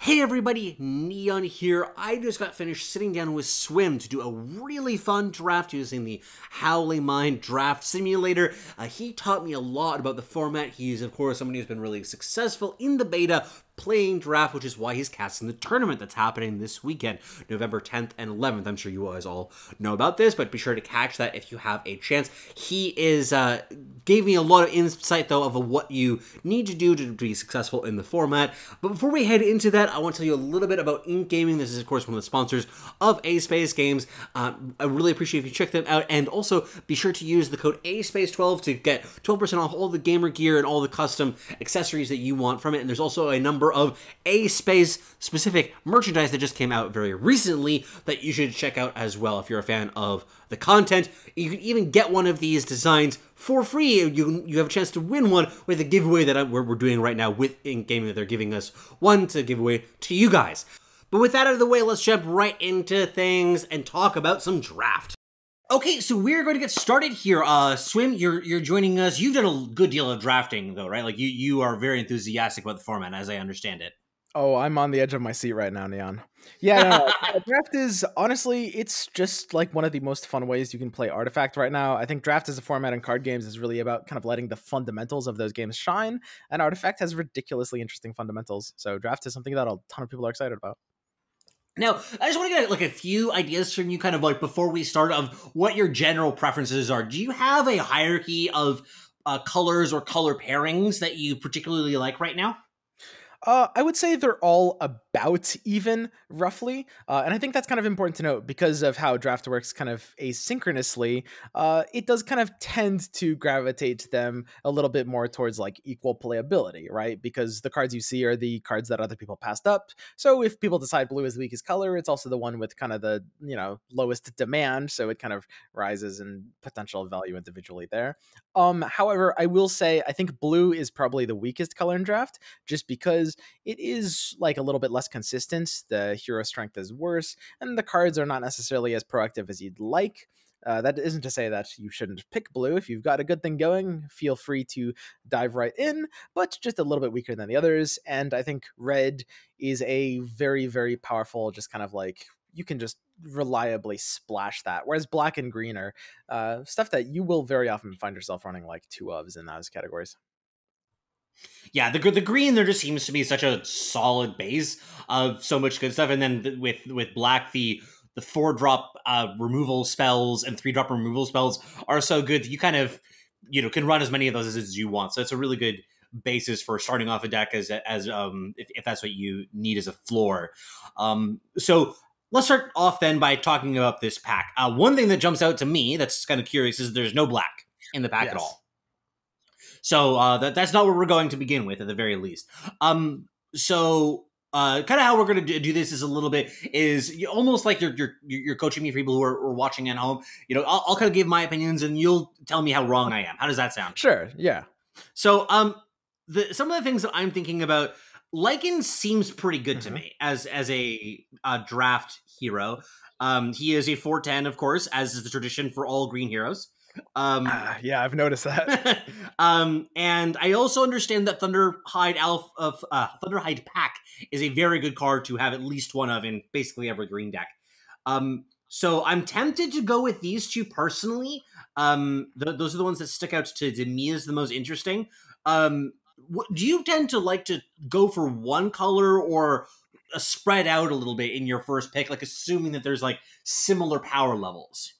Hey everybody, Neon here. I just got finished sitting down with Swim to do a really fun draft using the Howling Mind Draft Simulator. He taught me a lot about the format. He's, of course, somebody who's been really successful in the beta playing draft, which is why he's casting the tournament that's happening this weekend, November 10th and 11th. I'm sure you guys all know about this, but be sure to catch that if you have a chance. He gave me a lot of insight, though, of what you need to do to be successful in the format. But before we head into that, I want to tell you a little bit about Ink Gaming. This is, of course, one of the sponsors of A-Space Games. I really appreciate if you check them out, and also be sure to use the code ASpace12 to get 12% off all the gamer gear and all the custom accessories that you want from it. And there's also a number of A-Space specific merchandise that just came out very recently that you should check out as well if you're a fan of the content. You can even get one of these designs for free. You have a chance to win one with a giveaway that we're doing right now with Ink Gaming, that they're giving us one to give away to you guys. But with that out of the way, let's jump right into things and talk about some draft. Okay, so we're going to get started here. Swim, you're joining us. You've done a good deal of drafting, though, right? Like, you are very enthusiastic about the format, as I understand it. Oh, I'm on the edge of my seat right now, Neon. Yeah, no, draft is, honestly, it's just like one of the most fun ways you can play Artifact right now. I think draft as a format in card games is really about kind of letting the fundamentals of those games shine, and Artifact has ridiculously interesting fundamentals. So draft is something that a ton of people are excited about. Now, I just want to get like a few ideas from you kind of like before we start of what your general preferences are. Do you have a hierarchy of colors or color pairings that you particularly like right now? I would say they're all about even, roughly. And I think that's kind of important to note because of how draft works kind of asynchronously. It does kind of tend to gravitate to them a little bit more towards like equal playability, right? Because the cards you see are the cards that other people passed up. So if people decide blue is the weakest color, it's also the one with kind of the, lowest demand. So it kind of rises in potential value individually there. However, I will say I think blue is probably the weakest color in draft just because it is like a little bit less consistent. The hero strength is worse, and the cards are not necessarily as proactive as you'd like. That isn't to say that you shouldn't pick blue. If you've got a good thing going, feel free to dive right in, but just a little bit weaker than the others. And I think red is a very, very powerful, just kind of like, you can just reliably splash that. Whereas black and green are stuff that you will very often find yourself running like two ofs in those categories. Yeah, the green, there just seems to be such a solid base of so much good stuff. And then with black, the 4-drop removal spells and 3-drop removal spells are so good that you kind of, can run as many of those as you want. So it's a really good basis for starting off a deck as if that's what you need as a floor. So let's start off then by talking about this pack. One thing that jumps out to me that's kind of curious is there's no black in the pack at all. So that's not where we're going to begin with, at the very least. So kind of how we're going to do this is a little bit is almost like you're coaching me for people who are watching at home. I'll kind of give my opinions, and you'll tell me how wrong I am. How does that sound? Sure. Yeah. So some of the things that I'm thinking about, Lycan seems pretty good to me as a draft hero. He is a 4/10, of course, as is the tradition for all green heroes. Yeah, I've noticed that. And I also understand that Thunderhide Thunderhide Pack is a very good card to have at least one of in basically every green deck. So I'm tempted to go with these two personally. Those are the ones that stick out to me as the most interesting. Do you tend to like to go for one color or spread out a little bit in your first pick, like assuming that there's like similar power levels?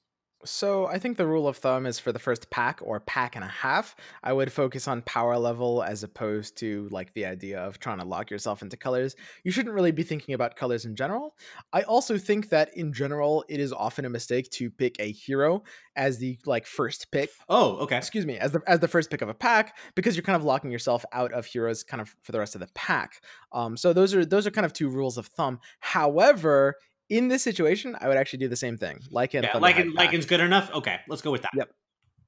So I think the rule of thumb is for the first pack or pack and a half, I would focus on power level as opposed to like the idea of trying to lock yourself into colors. You shouldn't really be thinking about colors in general. I also think that in general, it is often a mistake to pick a hero as the like first pick. Oh, okay. Excuse me, as the first pick of a pack, because you're kind of locking yourself out of heroes kind of for the rest of the pack. So those are kind of two rules of thumb. However, in this situation, I would actually do the same thing. Lycan's good enough? Okay, let's go with that. Yep.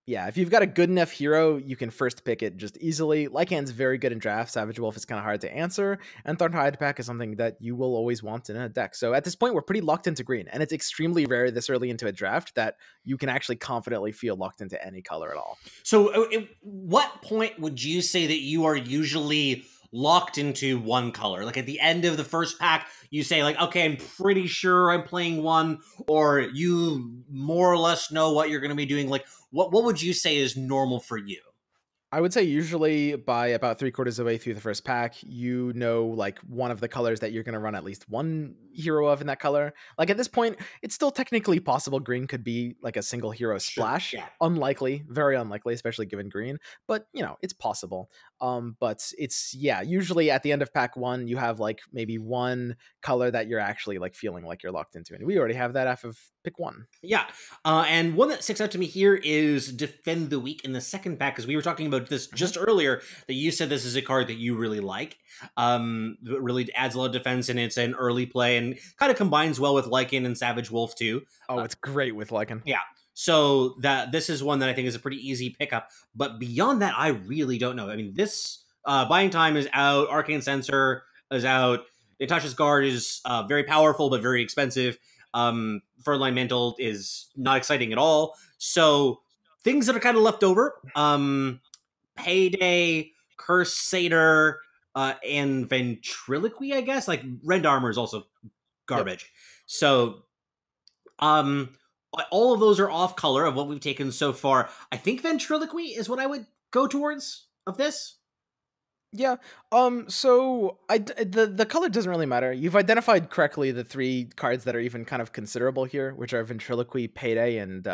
Yeah, if you've got a good enough hero, you can first pick it just easily. Lycan's very good in draft. Savage Wolf is kind of hard to answer. And Thunderhide Pack is something that you will always want in a deck. So at this point, we're pretty locked into green. And it's extremely rare this early into a draft that you can actually confidently feel locked into any color at all. So at what point would you say that you are usually locked into one color? Like at the end of the first pack, you say like, okay, I'm pretty sure I'm playing one, or you more or less know what you're going to be doing. Like, what would you say is normal for you? I would say usually by about 3/4 of the way through the first pack, you know, like one of the colors that you're going to run at least one hero of in that color. Like at this point, it's still technically possible green could be like a single hero Sure. splash. Yeah. Unlikely, very unlikely, especially given green. But you know, it's possible. But it's usually at the end of pack one, you have like maybe one color that you're actually like feeling like you're locked into, and we already have that after pick one. Yeah. And one that sticks out to me here is Defend the Weak in the second pack, because we were talking about this just earlier, that you said this is a card that you really like. It really adds a lot of defense, and it's an early play and kind of combines well with Lycan and Savage Wolf too. Oh, it's great with Lycan. Yeah. So this is one that I think is a pretty easy pickup. But beyond that, I really don't know. I mean, this Buying Time is out. Arcane Censor is out. Natasha's Guard is very powerful, but very expensive. Furline Mantle is not exciting at all. So things that are kind of left over. Payday, Curse Satyr, and Ventriloquy, I guess. Like, Rend Armor is also garbage. Yep. So, all of those are off color of what we've taken so far. I think Ventriloquy is what I would go towards of this. Yeah. So the color doesn't really matter. You've identified correctly the three cards that are even kind of considerable here, which are Ventriloquy, Payday, and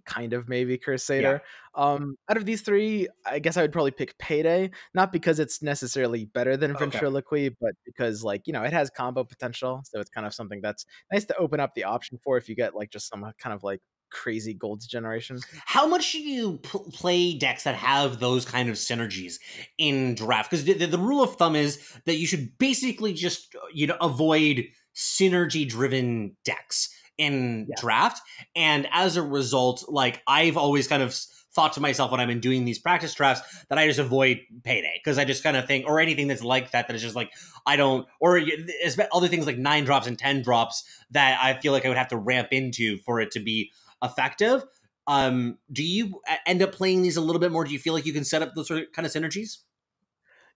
kind of maybe Curse Satyr. Yeah. Out of these three, I guess I would probably pick Payday, not because it's necessarily better than Ventriloquy, but because, like, you know, it has combo potential. So it's kind of something that's nice to open up the option for if you get like just some kind of like crazy golds generation. How much do you play decks that have those kind of synergies in draft? Because the rule of thumb is that you should basically just, you know, avoid synergy driven decks in draft. And as a result, like, I've always kind of thought to myself when I've been doing these practice drafts that I just avoid Payday, because I just kind of think, or anything that's like that is just like, I don't, or other things like 9 drops and 10 drops that I feel like I would have to ramp into for it to be effective. Do you end up playing these a little bit more? Do you feel like you can set up those sort of kind of synergies?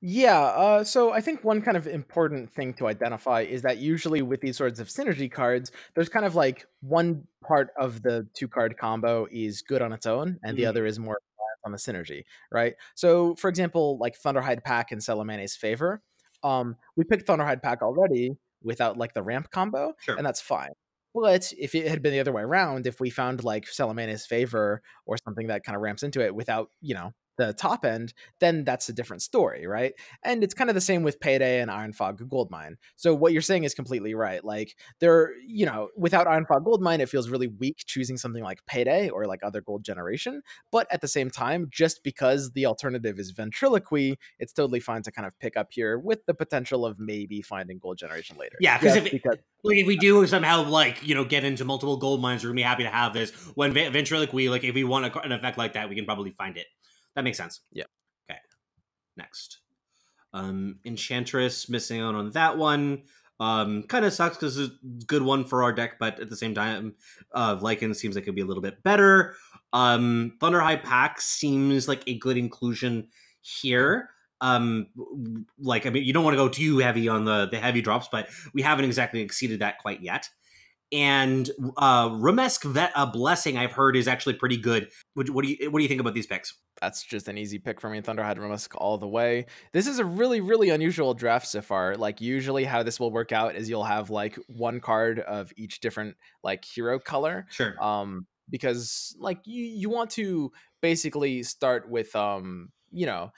Yeah, so I think one kind of important thing to identify is that usually with these sorts of synergy cards, there's kind of like one part of the 2-card combo is good on its own, and the other is more on the synergy, right? So, for example, like Thunderhide Pack and Salamane's Favor, we picked Thunderhide Pack already without like the ramp combo, and that's fine. But if it had been the other way around, if we found like Salamane's Favor or something that kind of ramps into it without, you know, the top end, then that's a different story, right? And it's kind of the same with Payday and Ironfog Goldmine. So what you're saying is completely right. Like, there, you know, without Ironfog Goldmine, it feels really weak choosing something like Payday or like other gold generation. But at the same time, just because the alternative is Ventriloquy, it's totally fine to kind of pick up here with the potential of maybe finding gold generation later. Yeah, because if we do somehow, like, you know, get into multiple gold mines, we're gonna be happy to have this. When Ventriloquy, like, if we want an effect like that, we can probably find it. That makes sense. Yeah. Okay. Next. Enchantress, missing out on that one. Kind of sucks because it's a good one for our deck, but at the same time, Lycan seems like it'd be a little bit better. Thunderhide Pack seems like a good inclusion here. Like, I mean, you don't want to go too heavy on the heavy drops, but we haven't exactly exceeded that quite yet. And Ramesk Blessing, I've heard, is actually pretty good. What do you think about these picks? That's just an easy pick for me. Thunderhide Ramesk all the way. This is a really, really unusual draft so far. Like, usually how this will work out is you'll have like one card of each different like hero color. Sure. Because like you want to basically start with you know,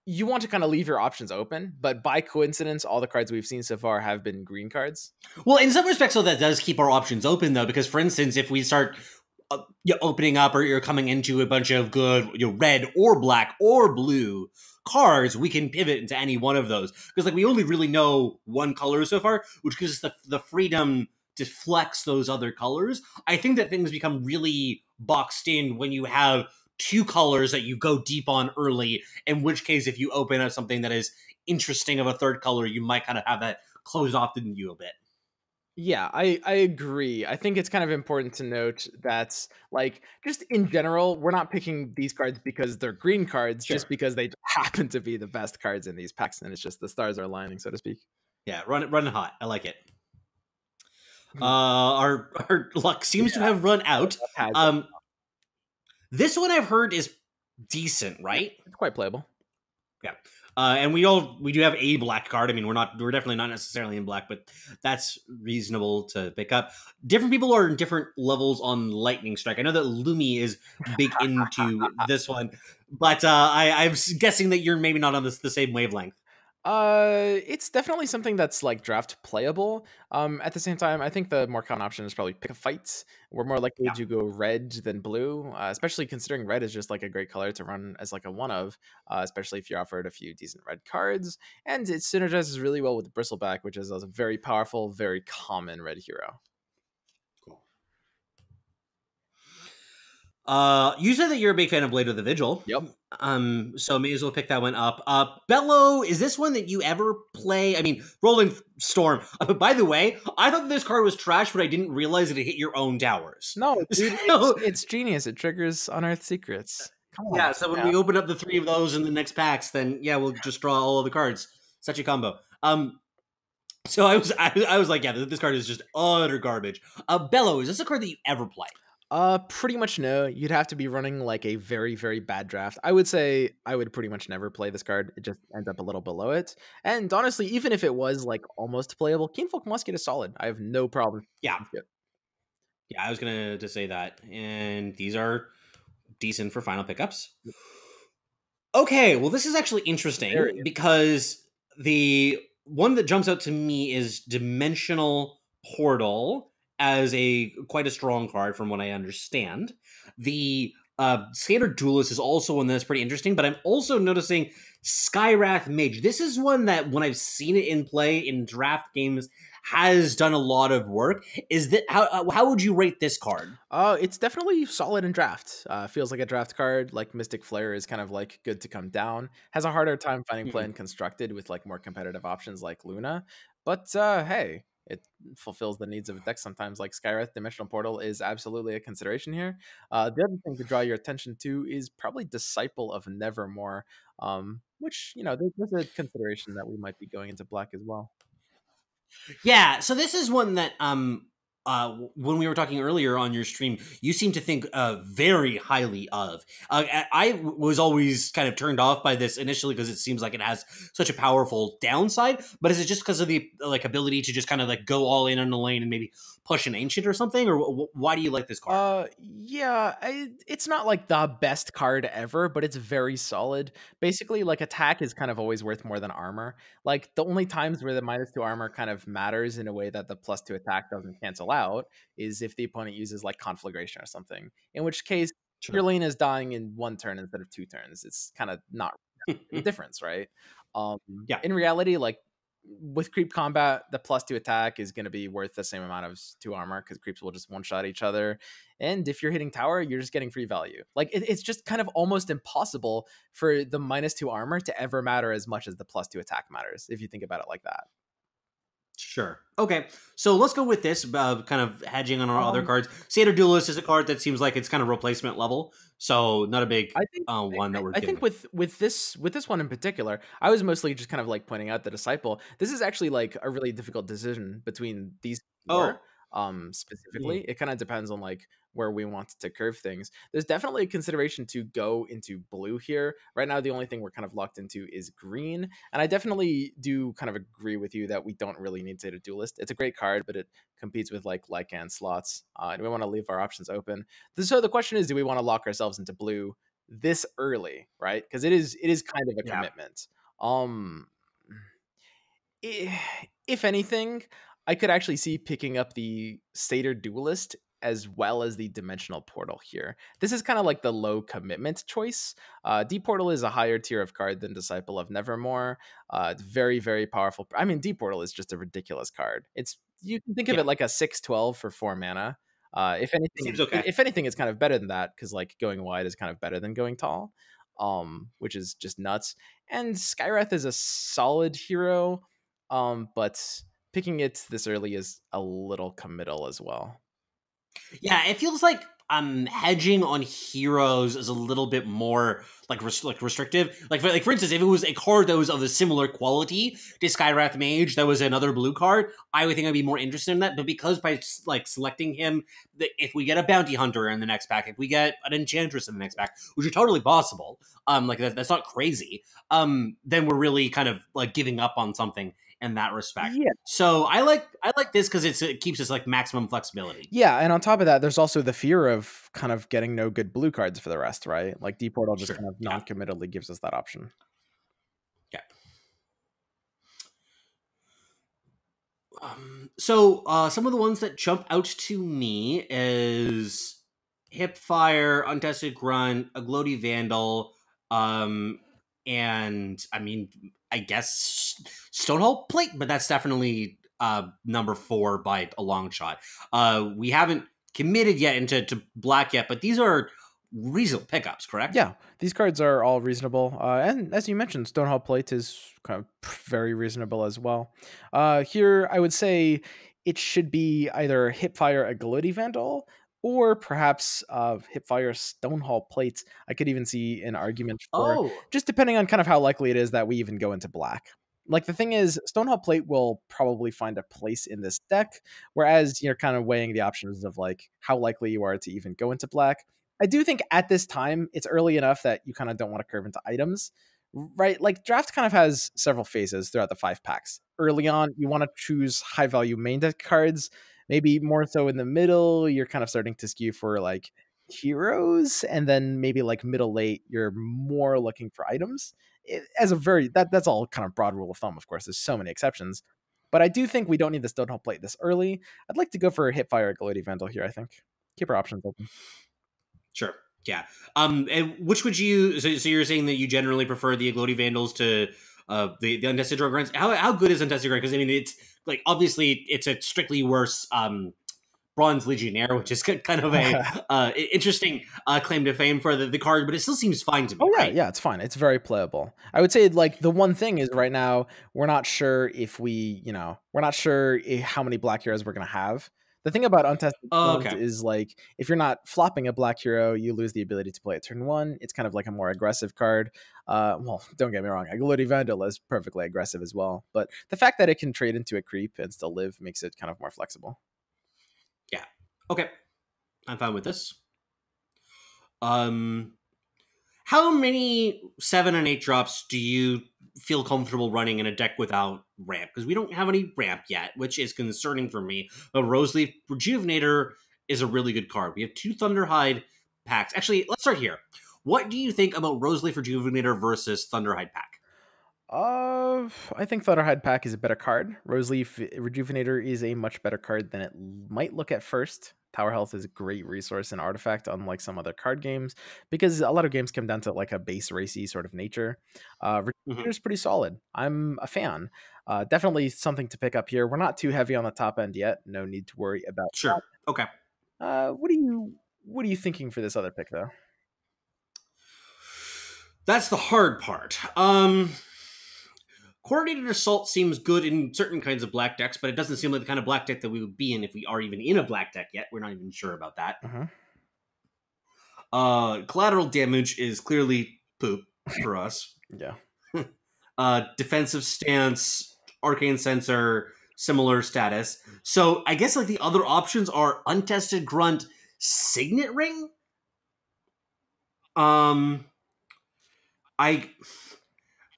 you want to kind of leave your options open, but by coincidence, all the cards we've seen so far have been green cards. Well, in some respects, so that does keep our options open, though, because, for instance, if we start opening up, or you're coming into a bunch of good red or black or blue cards, we can pivot into any one of those. Because, like, we only really know one color so far, which gives us the freedom to flex those other colors. I think that things become really boxed in when you have 2 colors that you go deep on early, in which case, if you open up something that is interesting of a 3rd color, you might kind of have that closed off in you a bit. Yeah, I agree. I think it's kind of important to note that, like, just in general, we're not picking these cards because they're green cards, Sure. just because they happen to be the best cards in these packs, and it's just the stars are aligning, so to speak. Yeah, run it hot. I like it. Hmm. Our luck Yeah, seems to have run out. that has it. Um, this one I've heard is decent, Yeah, right? it's quite playable. Yeah. And we do have a black card. I mean, we're definitely not necessarily in black, but that's reasonable to pick up. Different people are in different levels on Lightning Strike. I know that Lumi is big into this one, but I'm guessing that you're maybe not on the same wavelength. It's definitely something that's like draft playable. At the same time, I think the more common option is probably pick a fight. We're more likely Yeah. to go red than blue, especially considering red is just like a great color to run as like a one of, especially if you're offered a few decent red cards. And it synergizes really well with Bristleback, which is a very powerful, very common red hero. Cool. You said that you're a big fan of Blade of the Vigil. Yep. So may as well pick that one up. Bellow, is this one that you ever play? I mean, Rolling Storm. By the way, I thought this card was trash, but I didn't realize that it hit your own towers. No, dude, So, it's genius. It triggers Unearthed Secrets. Come on. yeah, so when we open up the 3 of those in the next packs, then yeah, we'll just draw all of the cards. Such a combo. So I was like, yeah, this card is just utter garbage. Bellow, is this a card that you ever play? Pretty much no. You'd have to be running like a very, very bad draft. I would say I would pretty much never play this card. It just ends up a little below it. And honestly, even if it was like almost playable, Keenfolk Musket is solid. I have no problem. Yeah. Yeah, I was gonna to say that. And these are decent for final pickups. Okay, well, this is actually interesting because the one that jumps out to me is Dimensional Portal as a quite a strong card from what I understand. The Standard Duelist is also one that's pretty interesting, but I'm also noticing Skywrath Mage. This is one that when I've seen it in play in draft games has done a lot of work. Is that how would you rate this card? It's definitely solid in draft. Feels like a draft card. Like Mystic Flare is kind of like good to come down. Has a harder time finding play in constructed with like more competitive options like Luna. But hey, it fulfills the needs of a deck sometimes. Like Skywrath Dimensional Portal is absolutely a consideration here. The other thing to draw your attention to is probably Disciple of Nevermore, which there's a consideration that we might be going into black as well. Yeah, so this is one that when we were talking earlier on your stream, you seem to think very highly of. I was always kind of turned off by this initially because it seems like it has such a powerful downside. But is it just because of the like ability to just kind of like go all in on the lane and maybe push an ancient or something, or why do you like this card? Yeah, it's not like the best card ever, but it's very solid. Basically, like attack is kind of always worth more than armor. Like the only times where the -2 armor kind of matters in a way that the +2 attack doesn't cancel out is if the opponent uses like conflagration or something. In which case, your Sure. lane is dying in 1 turn instead of 2 turns. It's kind of not the difference, right? Yeah. In reality, like with creep combat, the +2 attack is going to be worth the same amount of 2 armor because creeps will just one-shot each other. And if you're hitting tower, you're just getting free value. Like it's just kind of almost impossible for the -2 armor to ever matter as much as the +2 attack matters, if you think about it like that. Sure. Okay. So let's go with this, kind of hedging on our other Um, cards. Satyr Duelist is a card that seems like it's kind of replacement level, so not a big I think one that we're I getting. think with this one in particular, I was mostly just kind of like pointing out the Disciple. This is actually like a really difficult decision between these four. Oh. Specifically, it kind of depends on like where we want to curve things. There's definitely a consideration to go into blue here. Right now, the only thing we're kind of locked into is green, and I definitely do kind of agree with you that we don't really need to duelist. It's a great card, but it competes with like Lycan slots, and we want to leave our options open. So the question is, do we want to lock ourselves into blue this early, right? Because it is kind of a Yeah. commitment. Um, if anything, I could actually see picking up the Satyr Duelist as well as the Dimensional Portal here. This is kind of like the low commitment choice. D Portal is a higher tier of card than Disciple of Nevermore. It's very, very powerful. I mean, D Portal is just a ridiculous card. You can think of Yeah. it like a 6/12 for 4 mana. If Seems anything, okay. if anything, it's kind of better than that because like going wide is kind of better than going tall, which is just nuts. And Skywrath is a solid hero, but picking it this early is a little committal as well. Yeah, it feels like hedging on heroes is a little bit more like restrictive. Like for instance, if it was a card that was of a similar quality to Skywrath Mage, that was another blue card, I would think I'd be more interested in that. But because by like selecting him, if we get a bounty hunter in the next pack, if we get an enchantress in the next pack, which are totally possible, like that's not crazy. Then we're really kind of like giving up on something in that respect. Yeah. So I like this because it keeps us like maximum flexibility. Yeah, and on top of that, there's also the fear of kind of getting no good blue cards for the rest, right? Like D Portal just kind of non-committally gives us that option. Yeah. So some of the ones that jump out to me is Hipfire, Untested Grunt, a Gloaty Vandal, and I mean, I guess Stonehall Plate, but that's definitely number 4 by a long shot. We haven't committed yet into black yet, but these are reasonable pickups, correct? Yeah, these cards are all reasonable. And as you mentioned, Stonehall Plate is kind of very reasonable as well. Here, I would say it should be either Hipfire, a Gloaty Vandal, or perhaps Hipfire, Stonehall Plate. I could even see an argument for, just depending on kind of how likely it is that we even go into black. Like, the thing is, Stonehall Plate will probably find a place in this deck, whereas you're kind of weighing the options of like how likely you are to even go into black. I do think at this time, it's early enough that you kind of don't want to curve into items, right? Like, draft kind of has several phases throughout the 5 packs. Early on, you want to choose high value main deck cards. Maybe more so in the middle, you're kind of starting to skew for like heroes, and then maybe like middle late, you're more looking for items. As a that's all kind of broad rule of thumb. Of course, there's so many exceptions, but I do think we don't need the Stonehall Plate this early. I'd like to go for a Hipfire, Gloaty Vandal here. I think keep our options open. Sure. Yeah. And which would you? So you're saying that you generally prefer the Gloaty Vandals to the Untested Grunts? How good is Untested Grunt? Because I mean, it's like obviously it's a strictly worse Bronze Legionnaire, which is kind of a interesting claim to fame for the card, but it still seems fine to me. Oh yeah, right? yeah, it's fine. It's very playable. I would say like the one thing is right now we're not sure if we're not sure how many black heroes we're gonna have. The thing about Untested Grunt is like if you're not flopping a black hero, you lose the ability to play it turn 1. It's kind of like a more aggressive card. Well, don't get me wrong, a Gloaty Vandal is perfectly aggressive as well, but the fact that it can trade into a creep and still live makes it kind of more flexible. Yeah. Okay. I'm fine with this. How many 7 and 8 drops do you feel comfortable running in a deck without ramp? Because we don't have any ramp yet, which is concerning for me. But Roseleaf Rejuvenator is a really good card. We have 2 Thunderhide packs. Actually, let's start here. What do you think about Roseleaf Rejuvenator versus Thunderhide pack? I think Thunderhide pack is a better card. Roseleaf Rejuvenator is a much better card than it might look at first. Tower Health is a great resource in Artifact, unlike some other card games, because a lot of games come down to like a base racy sort of nature. Rejuvenator is pretty solid. I'm a fan. Definitely something to pick up here. We're not too heavy on the top end yet. No need to worry about that. Okay. What are you thinking for this other pick though? That's the hard part. Coordinated Assault seems good in certain kinds of black decks, but it doesn't seem like the kind of black deck that we would be in if we are even in a black deck yet. We're not even sure about that. Collateral Damage is clearly poop for us. Yeah. Defensive Stance, Arcane Sensor, similar status. So I guess like the other options are Untested Grunt, Signet Ring.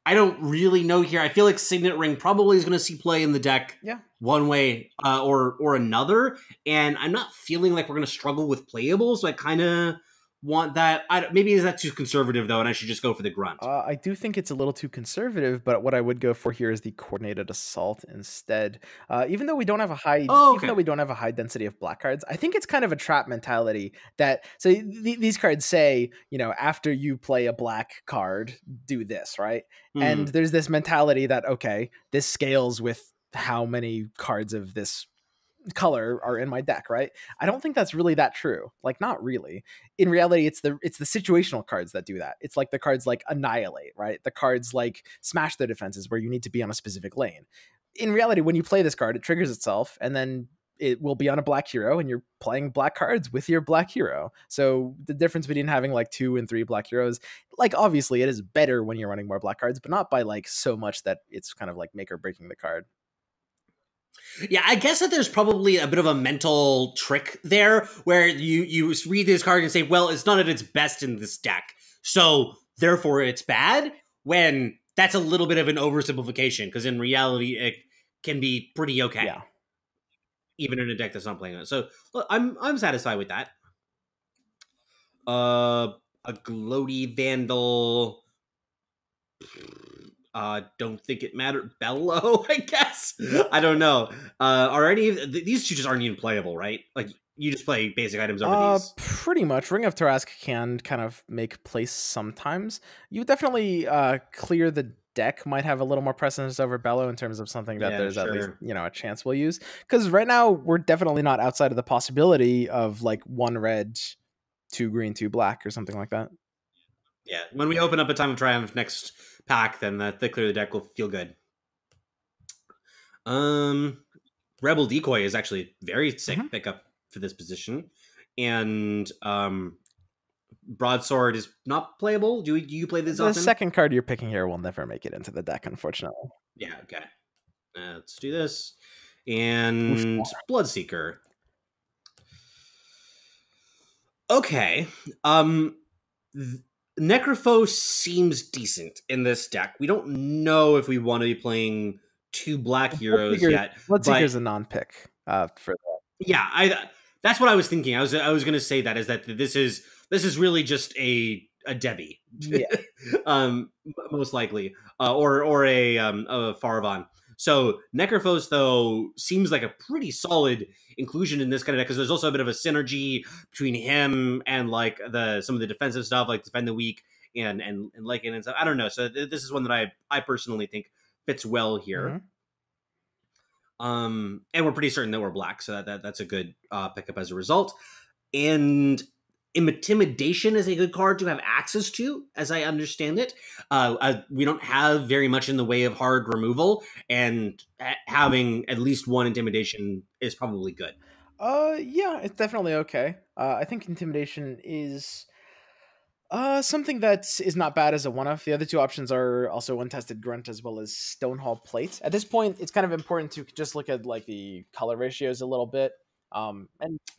I don't really know here. I feel like Signet Ring probably is going to see play in the deck one way or another. And I'm not feeling like we're going to struggle with playables. So I kind of want that. Maybe is that too conservative, though, and I should just go for the Grunt? I do think it's a little too conservative, but what I would go for here is the Coordinated Assault instead. Even though we don't have a high, even though we don't have a high density of black cards, I think it's kind of a trap mentality that these cards say, after you play a black card, do this, right? And there's this mentality that okay, this scales with how many cards of this color are in my deck, right? I don't think that's really that true. Like, not really. In reality, it's the situational cards that do that. It's like the cards like Annihilate, right? The cards like Smash their defenses where you need to be on a specific lane. In reality, when you play this card, it triggers itself, and then it will be on a black hero, and you're playing black cards with your black hero. So the difference between having like 2 and 3 black heroes, like obviously it is better when you're running more black cards, but not by like so much that it's kind of like make or breaking the card. Yeah, I guess that there's probably a bit of a mental trick there where you read this card and say, well, it's not at its best in this deck, so therefore it's bad, when that's a little bit of an oversimplification, because in reality it can be pretty okay. Yeah. Even in a deck that's not playing it. So look, I'm satisfied with that. A Gloaty Vandal. Don't think it mattered. Bellow, I guess. I don't know. Are any of these two just aren't even playable, right? Like, you just play basic items over these. Pretty much. Ring of Tarask can kind of make place sometimes. You definitely clear the deck might have a little more precedence over Bellow in terms of something that there's at least, you know, a chance we'll use. Because right now we're definitely not outside of the possibility of like 1 red, 2 green, 2 black, or something like that. Yeah, when we open up a Time of Triumph next pack, then the clear the deck will feel good. Rebel Decoy is actually very sick pickup for this position, and Broadsword is not playable. Do you play this often? The second card you're picking here will never make it into the deck, unfortunately. Yeah, okay. Let's do this. And Bloodseeker. Okay. Necrophos seems decent in this deck. We don't know if we want to be playing 2 black heroes yet. Bloodseeker's a non-pick for that. Yeah, that's what I was thinking. I was going to say that this is really just a Debbie, yeah. Most likely, or a Farvan. So Necrophos, though, seems like a pretty solid inclusion in this kind of deck, because there's also a bit of a synergy between him and like some of the defensive stuff, like Defend the Weak and Lycan and stuff. I don't know. So this is one that I personally think fits well here. And we're pretty certain that we're black, so that's a good pickup as a result. And Intimidation is a good card to have access to, as I understand it. We don't have very much in the way of hard removal, and having at least 1 Intimidation is probably good. Yeah, it's definitely okay. I think Intimidation is something that is not bad as a one-off. The other 2 options are also Untested Grunt as well as Stonehall Plate. At this point, it's kind of important to just look at like the color ratios a little bit. And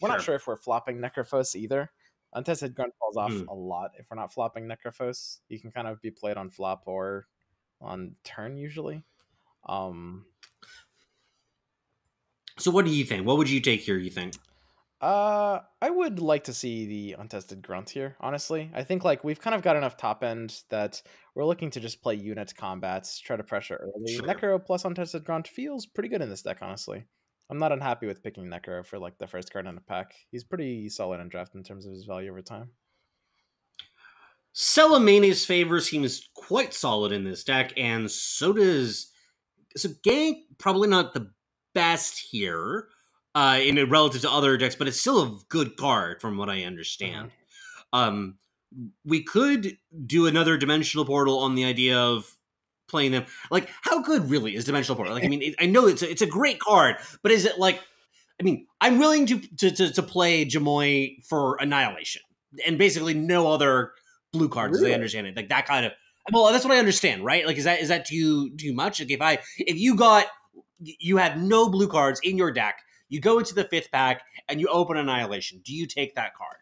we're not sure if we're flopping Necrophos either. Untested Grunt falls off a lot if we're not flopping Necrophos. You can kind of be played on flop or on turn usually. So what do you think? What would you take here, you think? I would like to see the Untested Grunt here, honestly. I think like we've kind of got enough top end that we're looking to just play unit combats, try to pressure early. Necro plus Untested Grunt feels pretty good in this deck, honestly. I'm not unhappy with picking Necro for like the first card in a pack. He's pretty solid in draft in terms of his value over time. Celemane's Favor seems quite solid in this deck, and so does... So Gank, probably not the best here in it relative to other decks, but it's still a good card from what I understand. We could do another Dimensional Portal on the idea of playing them. Like, how good really is Dimensional Portal? Like, I mean, I know it's a great card, but is it like... I mean, I'm willing to play Jamoy for Annihilation, and basically no other blue cards, as I understand it. Like, that kind of... Well, that's what I understand, right? Like, is that too much? Like, if you had no blue cards in your deck, you go into the 5th pack and you open Annihilation, do you take that card?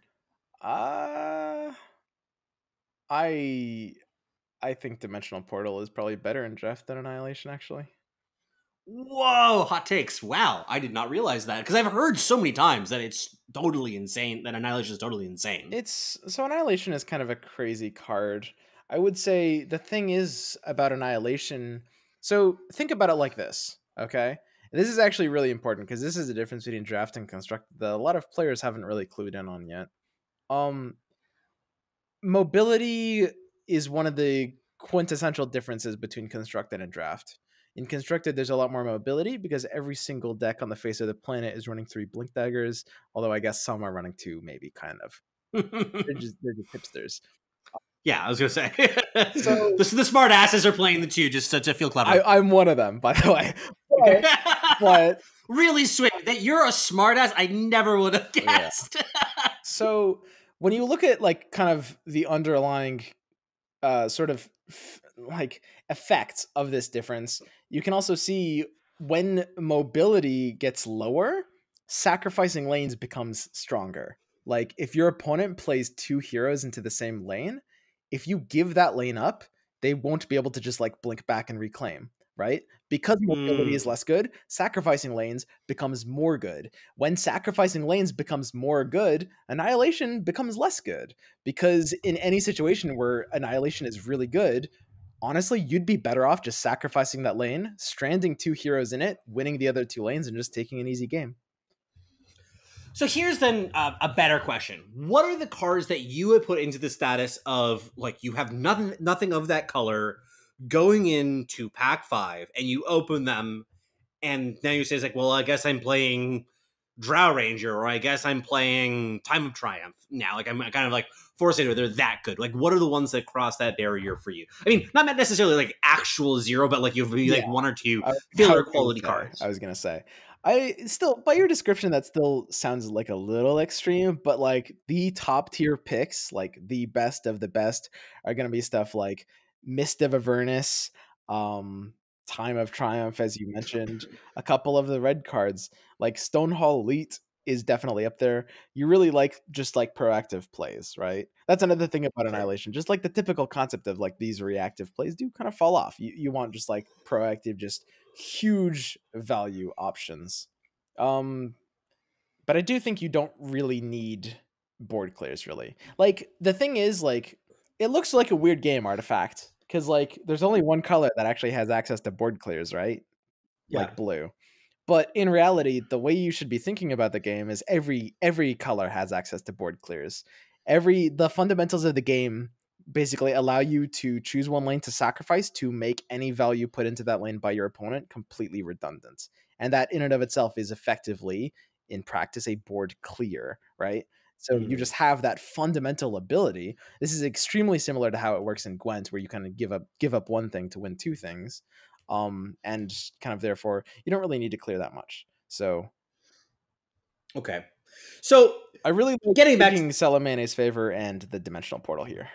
I think Dimensional Portal is probably better in draft than Annihilation, actually. Whoa, hot takes. Wow, I did not realize that, because I've heard so many times that it's totally insane, that Annihilation is totally insane. So Annihilation is kind of a crazy card. I would say the thing is about Annihilation, so think about it like this, okay? This is actually really important, because this is the difference between draft and construct that a lot of players haven't really clued in on yet. Mobility is one of the quintessential differences between constructed and draft. In Constructed, there's a lot more mobility because every single deck on the face of the planet is running 3 Blink Daggers, although I guess some are running 2, maybe, kind of. They're just hipsters. Yeah, I was gonna say. So The smart asses are playing the 2 just to feel clever. I'm one of them, by the way. Okay. But really, Swim, that you're a smart ass, I never would have guessed. Yeah. So when you look at like kind of the underlying sort of like effects of this difference, you can also see when mobility gets lower, sacrificing lanes becomes stronger. Like if your opponent plays 2 heroes into the same lane, if you give that lane up, they won't be able to just like blink back and reclaim, right? Because mobility is less good, sacrificing lanes becomes more good. When sacrificing lanes becomes more good, annihilation becomes less good. Because in any situation where annihilation is really good, honestly, you'd be better off just sacrificing that lane, stranding 2 heroes in it, winning the other 2 lanes, and just taking an easy game. So here's then a better question. What are the cards that you would put into the status of, like, you have nothing of that color going into pack 5 and you open them and now you say, it's like, well, I guess I'm playing Drow Ranger, or I guess I'm playing Time of Triumph now. Like, I'm kind of like forced into it. They're that good. Like, what are the ones that cross that barrier for you? I mean, not necessarily like actual 0, but like you've like 1 or 2 filler quality cards. I was gonna say, I still, by your description, that still sounds like a little extreme, but like the top tier picks, like the best of the best, are gonna be stuff like Mist of Avernus, Time of Triumph, as you mentioned, a couple of the red cards, like Stonehall Elite is definitely up there. You really like just like proactive plays, right? That's another thing about Annihilation. Just like the typical concept of like these reactive plays do kind of fall off. You want just like proactive, just huge value options. But I do think you don't really need board clears, really. Like the thing is, like, it looks like a weird game, Artifact, because like there's only one color that actually has access to board clears, right? Yeah. Like blue. But in reality, the way you should be thinking about the game is every color has access to board clears. The fundamentals of the game basically allow you to choose one lane to sacrifice to make any value put into that lane by your opponent completely redundant. And that in and of itself is effectively, in practice, a board clear, right? So you just have that fundamental ability. This is extremely similar to how it works in Gwent, where you kind of give up one thing to win 2 things. And kind of therefore you don't really need to clear that much. So okay, so I really like getting back to Salaman's Favor and the Dimensional Portal here.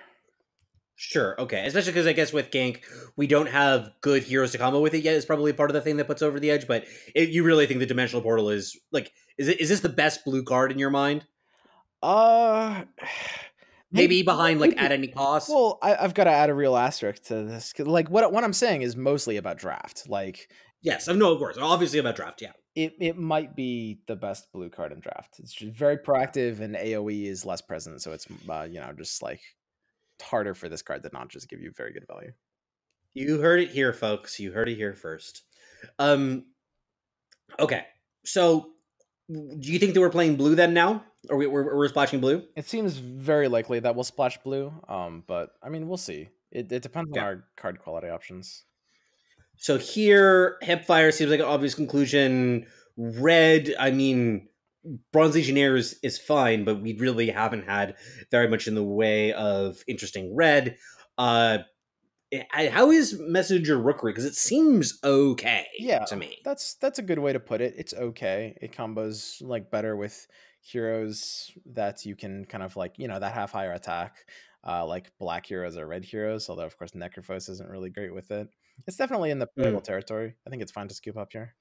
Sure, okay, especially because I guess with Gank we don't have good heroes to combo with it yet. Is probably part of the thing that puts over the edge. But you really think the Dimensional Portal is like, is this the best blue card in your mind? Maybe behind like at any cost. Well, I've got to add a real asterisk to this. Like what I'm saying is mostly about draft. Like, yes, no, of course, obviously about draft. Yeah, it might be the best blue card in draft. It's just very proactive, and AOE is less present, so it's just like harder for this card to not just give you very good value. You heard it here, folks. You heard it here first. Okay, so do you think that we're playing blue then now? Or we're splashing blue? It seems very likely that we'll splash blue. But I mean, we'll see. It depends on our card quality options. So here, Hipfire seems like an obvious conclusion. Red, I mean, Bronze Legionnaires is fine, but we really haven't had very much in the way of interesting red. How is Messenger Rookery? Because it seems okay to me. That's a good way to put it. It's okay. It combos like better with heroes that you can kind of like, that have higher attack, like black heroes or red heroes, although of course Necrophos isn't really great with it. It's definitely in the playable territory. I think it's fine to scoop up here.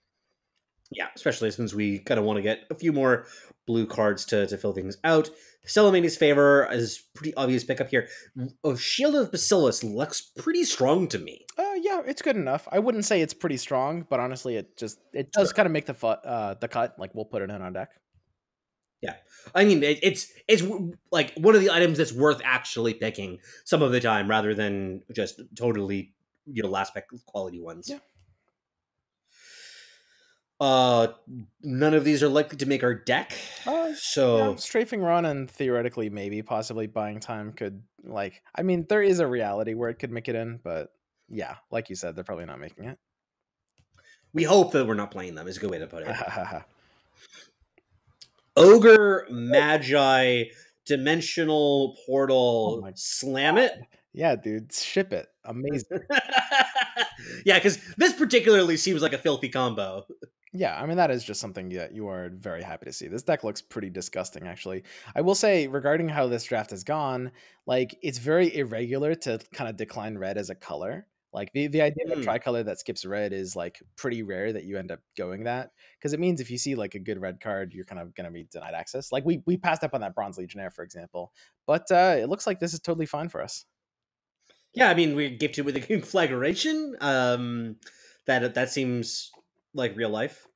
Yeah, especially since we kind of want to get a few more blue cards to fill things out. Salamani's Favor is pretty obvious pickup here. Shield of Bacillus looks pretty strong to me. Yeah, it's good enough. I wouldn't say it's pretty strong, but honestly, it does kind of make the cut. Like we'll put it in on deck. Yeah, I mean it's like one of the items that's worth actually picking some of the time rather than just totally last pick quality ones. Yeah. None of these are likely to make our deck. So strafing run and theoretically maybe possibly buying time could, like, I mean, there is a reality where it could make it in, but yeah, like you said, they're probably not making it. We hope that we're not playing them, is a good way to put it. Ogre, Magi, Dimensional Oh Portal, my slam it. yeah, dude, ship it. Amazing. Yeah, because this particularly seems like a filthy combo. Yeah, I mean that is just something that you are very happy to see. This deck looks pretty disgusting, actually. I will say, regarding how this draft has gone, like it's very irregular to kind of decline red as a color. Like the idea of a tricolor that skips red is like pretty rare that you end up going that, because it means if you see like a good red card, you're kind of gonna be denied access. Like we passed up on that Bronze Legionnaire, for example, but it looks like this is totally fine for us. Yeah, I mean, we're gifted with a conflagration. That seems like real life.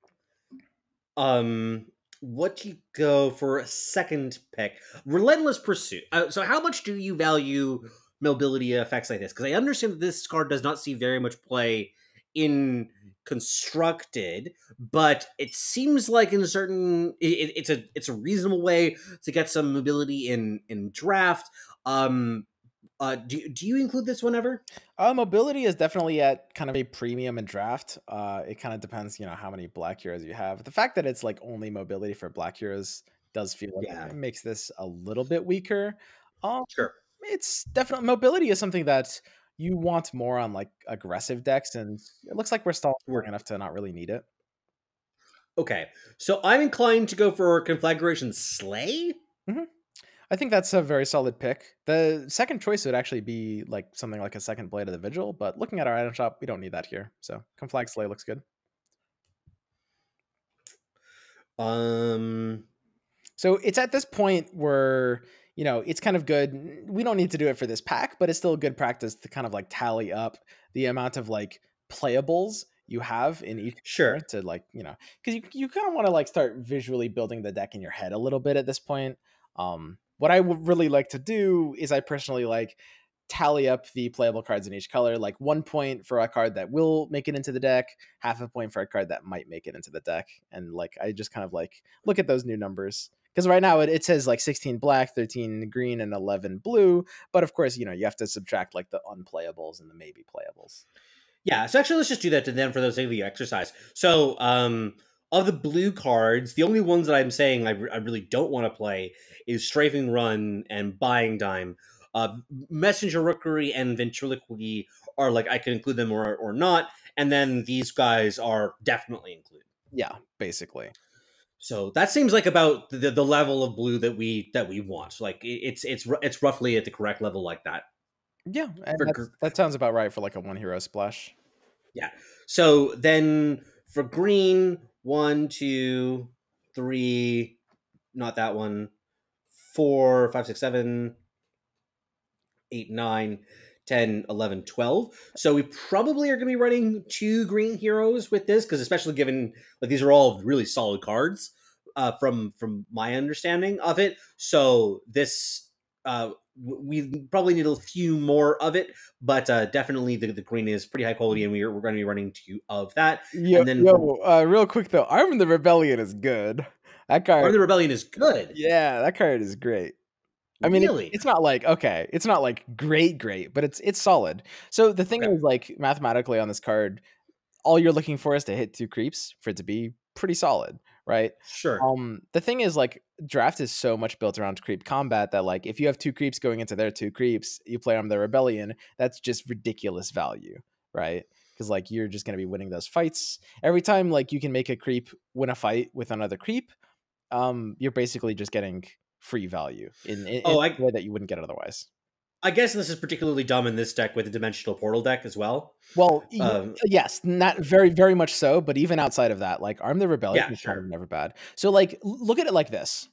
What do you go for a second pick? Relentless Pursuit. So, how much do you value mobility effects like this? Because I understand that this card does not see very much play in constructed, but it seems like in it's a reasonable way to get some mobility in draft. Do you include this whenever? Mobility is definitely at kind of a premium in draft. It kind of depends, how many black heroes you have. The fact that it's like only mobility for black heroes does feel like Yeah, it makes this a little bit weaker. Um, sure. it's definitely mobility is something that you want more on like aggressive decks, and it looks like we're still strong enough to not really need it. Okay, so I'm inclined to go for Conflagration Slay. hmm I think that's a very solid pick. The second choice would actually be like something like a second Blade of the Vigil, but looking at our item shop, we don't need that here. So Conflag Slay looks good. Um, So it's at this point where, it's kind of good. We don't need to do it for this pack, but it's still a good practice to kind of like tally up the amount of like playables you have in each sure. pair to like, because you kind of want to like start visually building the deck in your head a little bit at this point. What I would really like to do is I personally like tally up the playable cards in each color, like 1 point for a card that will make it into the deck, half a point for a card that might make it into the deck. And like I just kind of like look at those new numbers. Because right now it says like 16 black, 13 green, and 11 blue. But of course, you have to subtract like the unplayables and the maybe playables. Yeah, so actually, let's just do that to them for those of you exercise. So, of the blue cards, the only ones that I'm saying I really don't want to play is Strafing Run and Buying Dime. Messenger Rookery and Ventriloquy are like I can include them or not, and then these guys are definitely included. Yeah, basically. So that seems like about the level of blue that we want. Like it's roughly at the correct level like that. Yeah, and For that sounds about right for like a 1 hero splash. Yeah. So then for green, 1, 2, 3, not that one, 4, 5, 6, 7, 8, 9, 10, 11, 12. So we probably are going to be running 2 green heroes with this, because especially given like these are all really solid cards from my understanding of it. So this we probably need a few more of it, but definitely the green is pretty high quality, and we're going to be running 2 of that. Yo, And then for real quick though, Arm the Rebellion is good. That card, Arm the Rebellion is good. yeah, that card is great. I mean, Really? it's not like okay, it's not like great, but it's solid. So the thing Okay. is, like mathematically on this card, all you're looking for is to hit 2 creeps for it to be pretty solid, right? Sure. The thing is, like draft is so much built around creep combat that like if you have 2 creeps going into their 2 creeps, you play on the Rebellion, that's just ridiculous value, right? Because like you're just gonna be winning those fights every time. Like you can make a creep win a fight with another creep. You're basically just getting free value in Oh, a way that you wouldn't get otherwise. I guess this is particularly dumb in this deck with the Dimensional Portal deck as well. Well, Um, yes, not very, very much so. But even outside of that, like Arm the Rebellion yeah, is kind of sure. never bad. So like, look at it like this.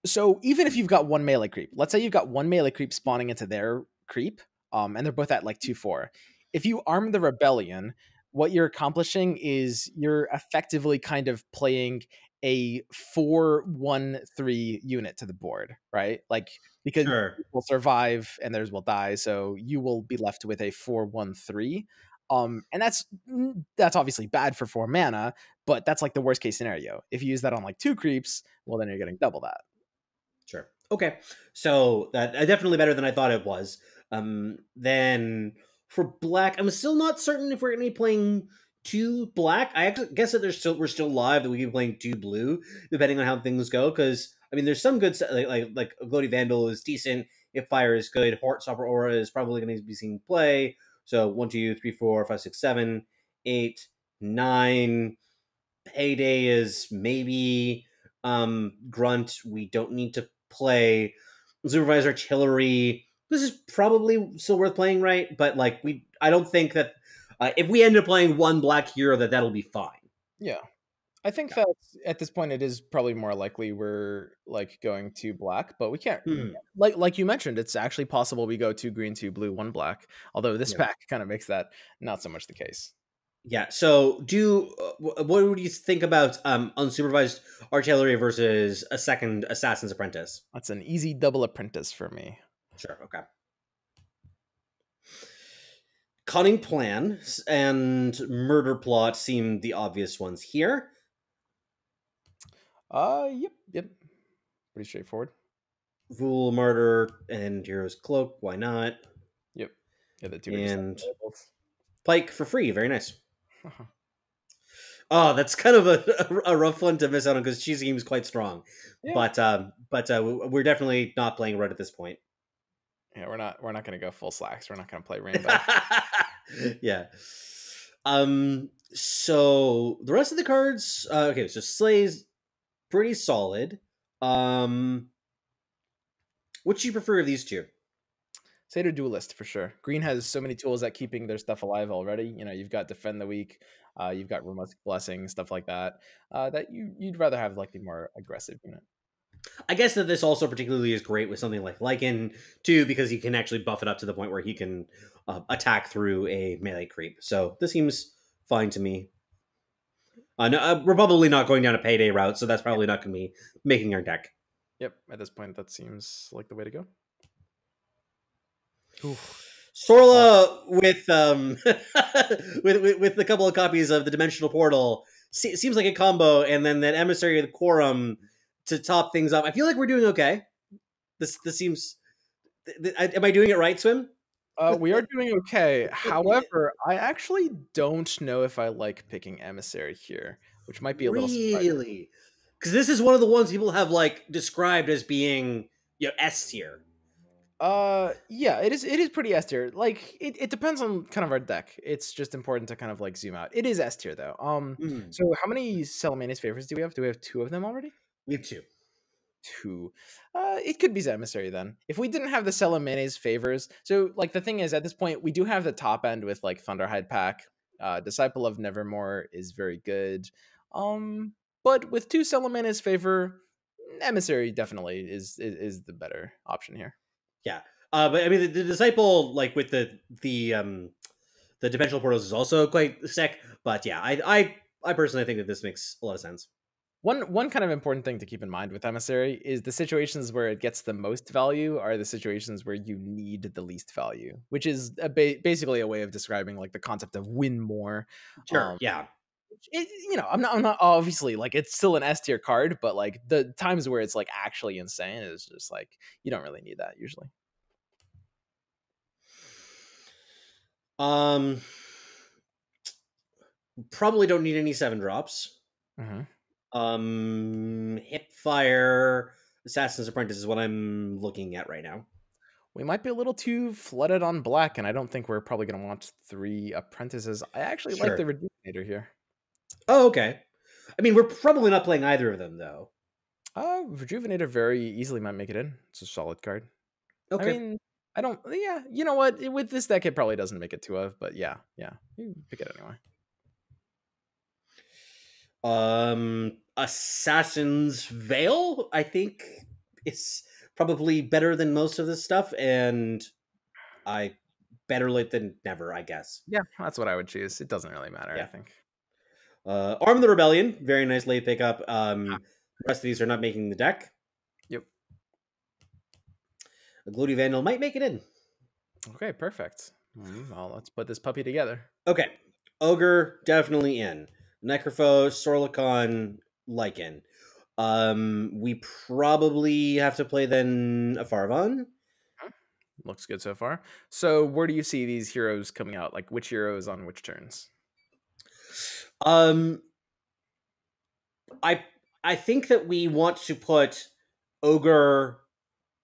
So even if you've got one melee creep, let's say you've got one melee creep spawning into their creep, and they're both at like 2/4. If you arm the Rebellion, what you're accomplishing is you're effectively kind of playing a 4-1-3 unit to the board, right? Like because Sure. will survive and theirs will die, so you will be left with a 4-1-3. And that's obviously bad for 4 mana, but that's like the worst case scenario. If you use that on like 2 creeps, well then you're getting double that. Sure. Okay. So that definitely better than I thought it was. Then for black, I'm still not certain if we're going to be playing 2 black. I actually guess that we're still live that we can be playing 2 blue, depending on how things go. Because I mean, there's some good like Gloaty Vandal is decent. If Fire is good, Heartstopper Aura is probably going to be seen play. So 1, 2, 3, 4, 5, 6, 7, 8, 9. Payday is maybe Grunt. We don't need to play Supervised Artillery. This is probably still worth playing, right? But like I don't think that if we end up playing 1 black hero, that'll be fine. Yeah. I think that at this point it is probably more likely we're like going to black, but we can't like you mentioned, it's actually possible we go 2 green, 2 blue, 1 black. Although this pack kind of makes that not so much the case. Yeah. So, what would you think about unsupervised artillery versus a second Assassin's Apprentice? That's an easy double apprentice for me. Sure. Okay. Cunning Plan and Murder Plot seem the obvious ones here. Yep. Pretty straightforward. Rule Murder and Hero's Cloak. Why not? Yep. Yeah, the 2 and Pike for free. Very nice. Oh, that's kind of a rough one to miss out on because she seems quite strong. Yeah. But we're definitely not playing red at this point. Yeah, we're not going to go full slacks. We're not going to play Rainbow. Yeah. So the rest of the cards, okay, so Slay's pretty solid. Which do you prefer of these 2? Satyr Duelist for sure. Green has so many tools at keeping their stuff alive already. You know, you've got Defend the Weak, you've got Remote Blessing, stuff like that. That you'd rather have like the more aggressive unit. I guess that this also particularly is great with something like Lycan too, because he can actually buff it up to the point where he can attack through a melee creep. So this seems fine to me. No, we're probably not going down a Payday route, so that's probably not going to be making our deck. Yep, at this point, that seems like the way to go. Sorla with with a couple of copies of the Dimensional Portal seems like a combo, and then that Emissary of the Quorum to top things up. I feel like we're doing okay. This seems. Am I doing it right, Swim? We are doing okay. However, I actually don't know if I like picking Emissary here, which might be a little really, because this is one of the ones people have like described as being S tier. Yeah, it is pretty S tier. Like it depends on kind of our deck. It's just important to kind of like zoom out. It is S tier though. So how many Salamania's favors do we have? Do we have 2 of them already? We have 2. 2. It could be Emissary then. If we didn't have the Salamania's favors, so like the thing is at this point we do have the top end with like Thunderhide pack. Disciple of Nevermore is very good. But with 2 Salamania's favor, Emissary definitely is the better option here. Yeah. But I mean the Disciple, like with the Dimensional Portals, is also quite sick. But yeah, I personally think that this makes a lot of sense. One kind of important thing to keep in mind with Emissary is the situations where it gets the most value are the situations where you need the least value, which is basically a way of describing like the concept of win more. Sure. Yeah. I'm not obviously like it's still an S tier card, but like the times where it's like actually insane is just like you don't really need that usually. Probably don't need any 7 drops. Hipfire, Assassin's Apprentice is what I'm looking at right now. We might be a little too flooded on black, and I don't think we're probably going to want 3 apprentices. I actually like the Rejuvenator here. Oh, okay. I mean, we're probably not playing either of them, though. Rejuvenator very easily might make it in. It's a solid card. Okay. I mean, I don't... Yeah, you know what? With this deck, it probably doesn't make it 2 of, but yeah. You pick it anyway. Assassin's Veil, I think, is probably better than most of this stuff, and better late than never, I guess. Yeah, that's what I would choose. It doesn't really matter, I think. Arm of the Rebellion, very nice late pickup. The rest of these are not making the deck. Yep. A Gloaty Vandal might make it in. Okay, perfect. Well, let's put this puppy together. Okay. Ogre, definitely in. Necropho, Sorlicon, Lycan. We probably have to play then a Farvon. Looks good so far. So where do you see these heroes coming out? Like which heroes on which turns? Um, I I think that we want to put Ogre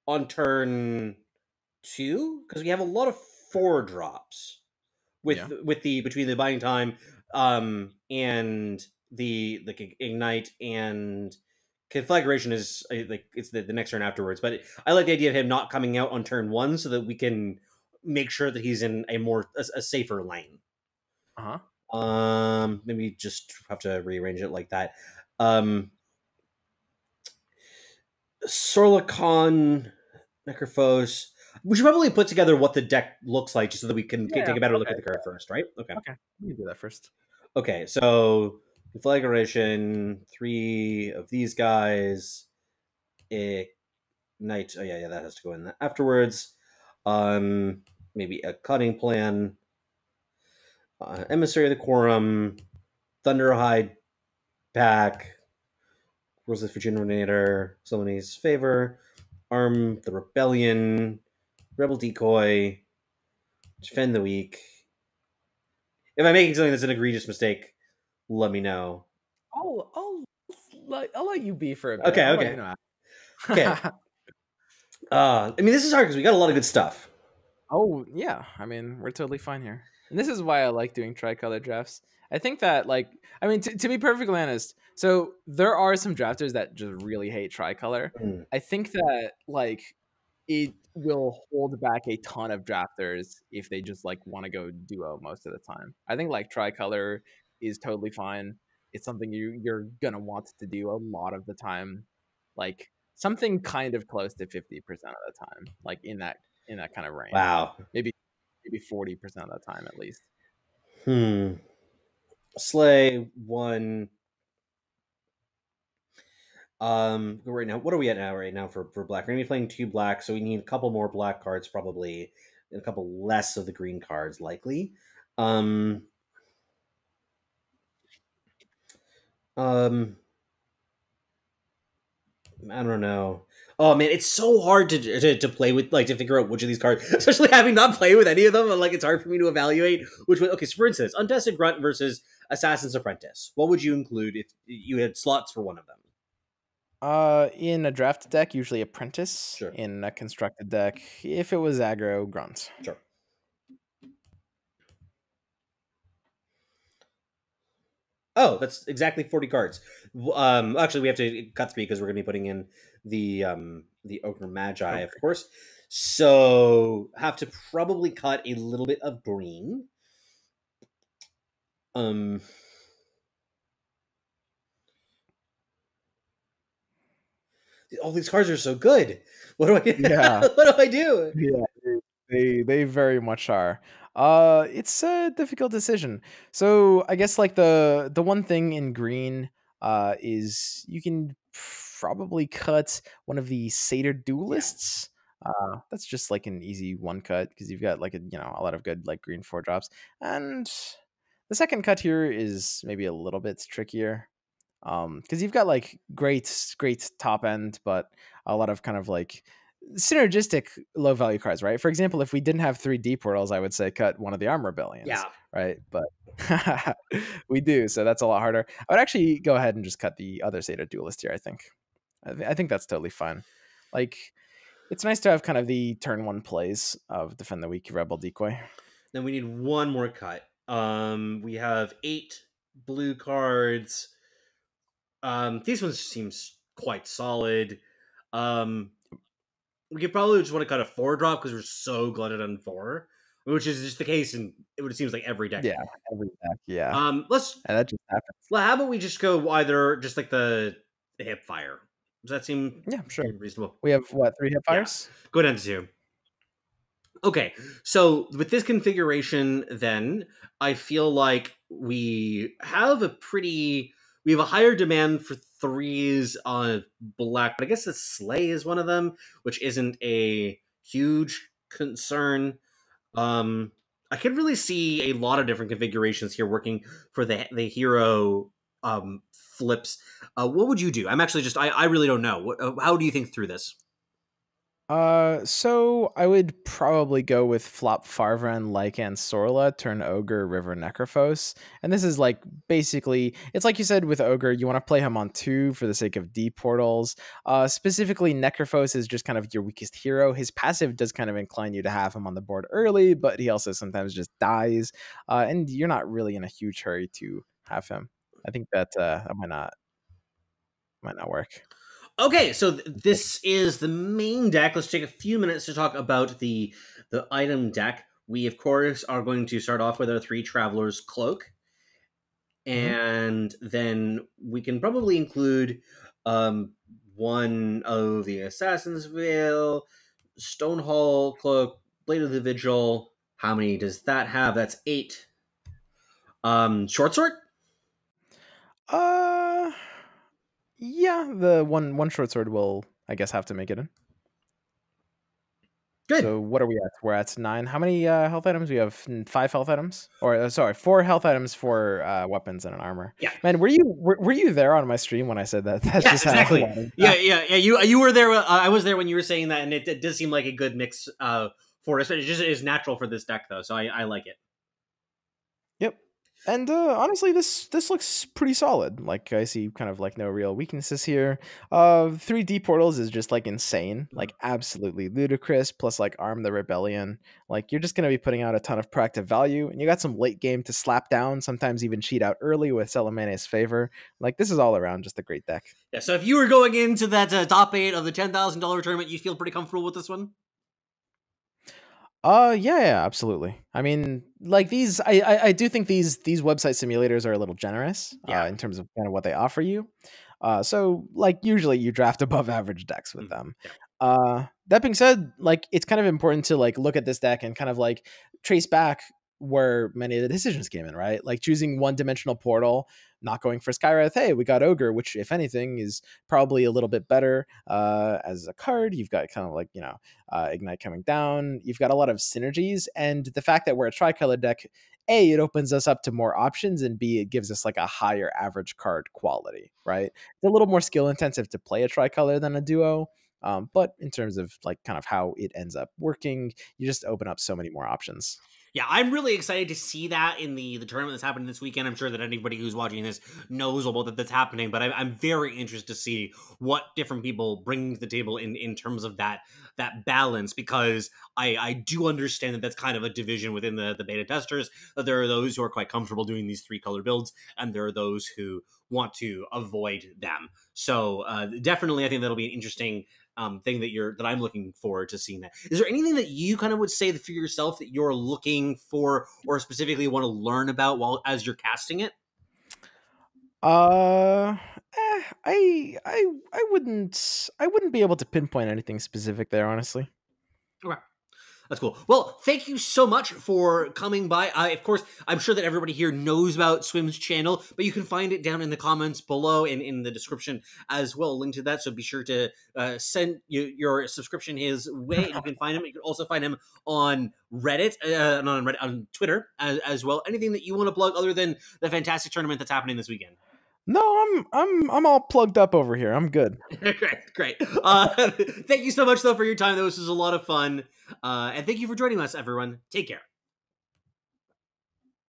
on turn 2 because we have a lot of 4 drops Yeah. with the between the buying time and the like ignite and conflagration is like it's the next turn afterwards. But I like the idea of him not coming out on turn 1 so that we can make sure that he's in a safer lane. Uh-huh. Maybe just have to rearrange it like that. Um, Sorlicon, Necrophos. We should probably put together what the deck looks like just so that we can Yeah. take a better look Okay. at the card first, right? Okay. Okay. We can do that first. Okay, so conflagration, 3 of these guys. Ignite. Oh yeah, that has to go in afterwards. Maybe a cutting plan. Emissary of the Quorum, Thunderhide pack, Roses for Generator, Summoning Favor, Arm the Rebellion, Rebel Decoy, Defend the Weak. If I'm making something that's an egregious mistake, let me know. I'll let you be for a bit. Okay, I'll let you okay. know. Okay. I mean, this is hard because we got a lot of good stuff. Oh, yeah. I mean, we're totally fine here. And this is why I like doing tricolor drafts. I think that, like, I mean, to be perfectly honest, so there are some drafters that just really hate tricolor. Mm. I think that, like, it will hold back a ton of drafters if they just, like, want to go duo most of the time. I think, like, tricolor is totally fine. It's something you're going to want to do a lot of the time. Like, something kind of close to 50% of the time, like, in that kind of range. Wow. Maybe 40% of the time at least. Slay 1. Right now, what are we at now? Right now for black, we're gonna be playing 2 black, so we need a couple more black cards probably, and a couple less of the green cards likely. Um, um, I don't know. Oh man, it's so hard to play with, like to figure out which of these cards, especially having not played with any of them. Like it's hard for me to evaluate which one. Okay, so for instance, Untested Grunt versus Assassin's Apprentice. What would you include if you had slots for one of them? In a draft deck, usually Apprentice. Sure. In a constructed deck, if it was aggro, Grunt. Sure. Oh, that's exactly 40 cards. Actually, we have to cut 3 because we're going to be putting in the Ogre Magi, of course. So have to probably cut a little bit of green. All these cards are so good. What do I do? Yeah. What do I do? Yeah, they very much are. It's a difficult decision. So I guess like the one thing in green is you can probably cut one of the Satyr duelists. That's just like an easy one cut because you've got like a lot of good like green 4 drops. And the second cut here is maybe a little bit trickier. Because you've got like great top end, but a lot of kind of like synergistic low value cards, right? For example, if we didn't have 3 deep whirls, I would say cut one of the armor rebellions, Yeah. right? But we do, so that's a lot harder. I would actually go ahead and just cut the other Satyr duelist here. I think that's totally fine. Like, it's nice to have kind of the turn 1 plays of defend the weak rebel decoy. Then we need one more cut. We have 8 blue cards. These ones seems quite solid. We could probably just want to cut a 4-drop because we're so glutted on 4, which is just the case in it seems like every deck. Yeah, every deck. Yeah. And that just happens. Well, how about we just go either just like the hip fire? Does that seem reasonable? We have what, 3 hip fires? Yeah. Go down to 2. Okay, so with this configuration, then I feel like we have a higher demand for 3s on black, but I guess the Slay is one of them, which isn't a huge concern. I could really see a lot of different configurations here working for the hero flips. What would you do? I'm actually just I really don't know. How do you think through this? So I would probably go with flop Farvan, Lycan, Sorla, turn Ogre, River, Necrophos. And this is like basically, it's like you said with Ogre, you want to play him on 2 for the sake of deep portals. Specifically, Necrophos is just kind of your weakest hero. His passive does kind of incline you to have him on the board early, but he also sometimes just dies. And you're not really in a huge hurry to have him. I think that might not work. Okay, so this is the main deck. Let's take a few minutes to talk about the item deck. We of course are going to start off with our 3 Travelers Cloak, Mhm. and then we can probably include one of the Assassin's Veil, Stonehall Cloak, Blade of the Vigil. How many does that have? That's 8. Short Sword. Uh, yeah, the one short sword will, I guess, have to make it in. Good. So what are we at? We're at 9. How many health items? We have 5 health items, or sorry, 4 health items for weapons and an armor. Yeah. Man, were you there on my stream when I said that? That's Yes, just how a exactly. lot of Yeah. You were there. I was there when you were saying that, and it does seem like a good mix for us. But it just is natural for this deck, though, so I like it. Yep. And honestly, this looks pretty solid. Like I see kind of like no real weaknesses here. 3D portals is just like insane, like absolutely ludicrous. Plus like arm the rebellion. Like you're just gonna be putting out a ton of proactive value, and you got some late game to slap down. Sometimes even cheat out early with Salamane's favor. Like this is all around just a great deck. Yeah. So if you were going into that top 8 of the $10,000 tournament, you feel pretty comfortable with this one. Yeah, absolutely. I mean, like these, I do think these website simulators are a little generous, Yeah. in terms of kind of what they offer you. So like usually you draft above average decks with them. Yeah. That being said, like it's kind of important to like look at this deck and kind of like trace back where many of the decisions came in, right? Like choosing one dimensional portal, not going for Skywrath. Hey, we got Ogre, which if anything is probably a little bit better as a card. You've got kind of like, Ignite coming down. You've got a lot of synergies, and the fact that we're a tricolor deck, A, it opens us up to more options, and B, it gives us like a higher average card quality, right? It's a little more skill intensive to play a tricolor than a duo. But in terms of like kind of how it ends up working, you just open up so many more options. Yeah, I'm really excited to see that in the tournament that's happening this weekend. I'm sure that anybody who's watching this knows about that that's happening, but I'm very interested to see what different people bring to the table in terms of that balance, because I do understand that that's kind of a division within the beta testers, that there are those who are quite comfortable doing these 3 color builds, and there are those who want to avoid them. So definitely, I think that'll be an interesting thing that I'm looking forward to seeing. That, is there anything that you kind of would say for yourself that you're looking for or specifically want to learn about while as you're casting it? Uh, I wouldn't be able to pinpoint anything specific there, honestly. Okay. That's cool. Well, thank you so much for coming by. Of course, I'm sure that everybody here knows about Swim's channel, but you can find it down in the comments below and in the description as well. Link to that. So be sure to send your subscription his way. And you can find him. You can also find him on Reddit, not on Reddit, on Twitter as well. Anything that you want to plug other than the fantastic tournament that's happening this weekend? No, I'm all plugged up over here. I'm good. Great. Thank you so much, though, for your time. This was a lot of fun. And thank you for joining us, everyone. Take care.